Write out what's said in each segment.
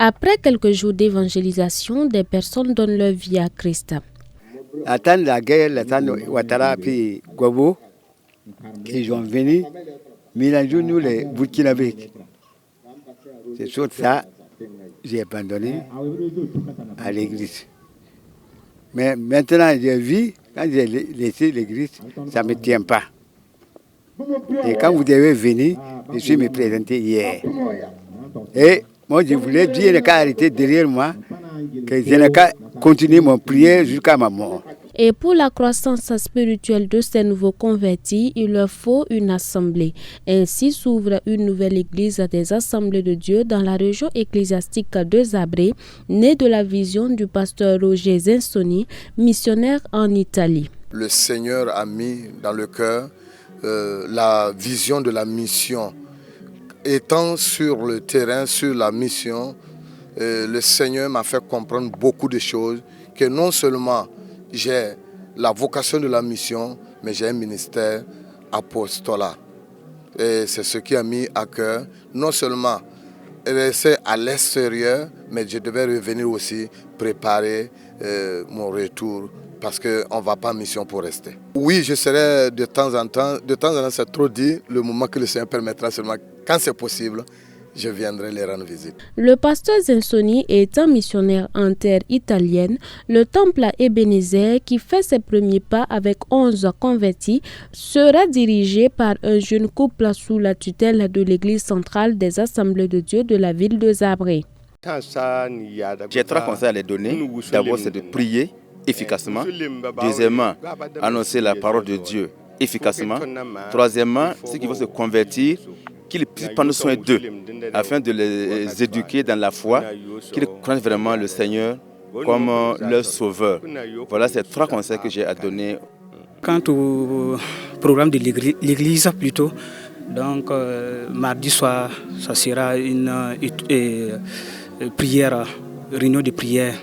Après quelques jours d'évangélisation, des personnes donnent leur vie à Christ. Attendre la guerre, l'attendre Ouattara puis Gbagbo, ils ont venu mélanger nous les Burkinabés. C'est sur ça que j'ai abandonné à l'église. Mais maintenant, j'ai vu, quand j'ai laissé l'église, ça ne me tient pas. Et quand vous devez venir, je suis me présenter hier. Et moi, je voulais dire qu'à arrêter derrière moi, que je n'ai qu'à continuer mon prière jusqu'à ma mort. Et pour la croissance spirituelle de ces nouveaux convertis, il leur faut une assemblée. Ainsi s'ouvre une nouvelle église des Assemblées de Dieu dans la région ecclésiastique de Zabré, née de la vision du pasteur Roger Zensoni, missionnaire en Italie. Le Seigneur a mis dans le cœur la vision de la mission. Étant sur le terrain, sur la mission, le Seigneur m'a fait comprendre beaucoup de choses, que non seulement j'ai la vocation de la mission, mais j'ai un ministère apostolat. Et c'est ce qui a mis à cœur, non seulement rester à l'extérieur, mais je devais revenir aussi préparer mon retour, parce qu'on ne va pas en mission pour rester. Oui, je serai de temps en temps c'est trop dit, le moment que le Seigneur permettra seulement, quand c'est possible, je viendrai les rendre visite. Le pasteur Zensoni étant missionnaire en terre italienne, le temple à Ebenezer, qui fait ses premiers pas avec 11 convertis, sera dirigé par un jeune couple sous la tutelle de l'église centrale des Assemblées de Dieu de la ville de Zabré. J'ai 3 conseils à les donner. D'abord, c'est de prier efficacement. Deuxièmement, annoncer la parole de Dieu efficacement. Troisièmement, ceux qui vont se convertir, qu'ils puissent prendre soin d'eux, afin de les éduquer dans la foi, qu'ils connaissent vraiment le Seigneur comme leur sauveur. Voilà ces 3 conseils que j'ai à donner. Quant au programme de l'église plutôt, donc mardi soir, ça sera une prière, réunion de prière.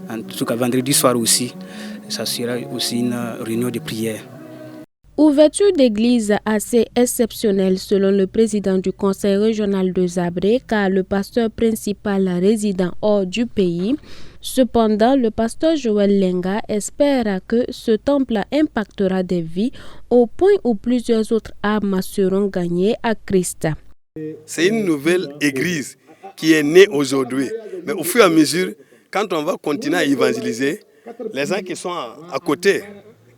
En tout cas, vendredi soir aussi, ça sera aussi une réunion de prière. Ouverture d'église assez exceptionnelle selon le président du conseil régional de Zabré, car le pasteur principal résident hors du pays. Cependant, le pasteur Joël Lenga espère que ce temple impactera des vies au point où plusieurs autres âmes seront gagnées à Christ. C'est une nouvelle église qui est née aujourd'hui. Mais au fur et à mesure, quand on va continuer à évangéliser, les gens qui sont à côté,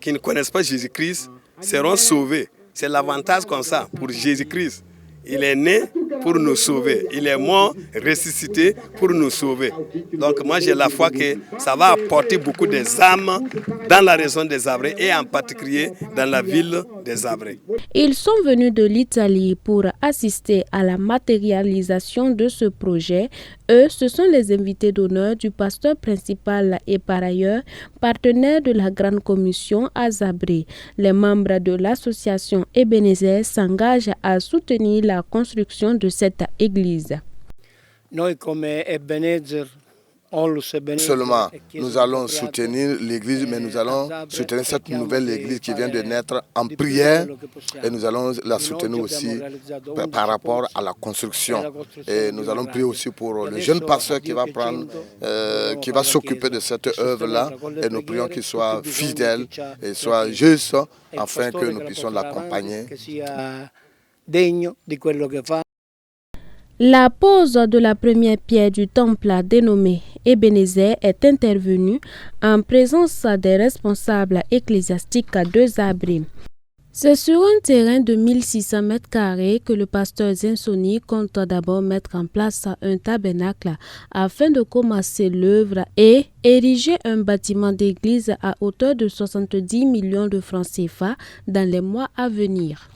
qui ne connaissent pas Jésus-Christ, seront sauvés. C'est l'avantage qu'on a pour Jésus-Christ. Il est né pour nous sauver. Il est mort, ressuscité pour nous sauver. Donc moi j'ai la foi que ça va apporter beaucoup des âmes dans la région des Zabré et en particulier dans la ville des Zabré. Ils sont venus de l'Italie pour assister à la matérialisation de ce projet. Eux, ce sont les invités d'honneur du pasteur principal et par ailleurs partenaires de la Grande Commission à Zabré. Les membres de l'association Ebenezer s'engagent à soutenir la construction de cette église. Seulement, nous allons soutenir l'église, mais nous allons soutenir cette nouvelle église qui vient de naître en prière et nous allons la soutenir aussi par rapport à la construction. Et nous allons prier aussi pour le jeune pasteur qui va s'occuper de cette œuvre-là et nous prions qu'il soit fidèle et soit juste afin que nous puissions l'accompagner. La pose de la première pierre du temple dénommé Ebenezer est intervenue en présence des responsables ecclésiastiques de Zabré. C'est sur un terrain de 1600 m² que le pasteur Zensoni compte d'abord mettre en place un tabernacle afin de commencer l'œuvre et ériger un bâtiment d'église à hauteur de 70 millions de francs CFA dans les mois à venir.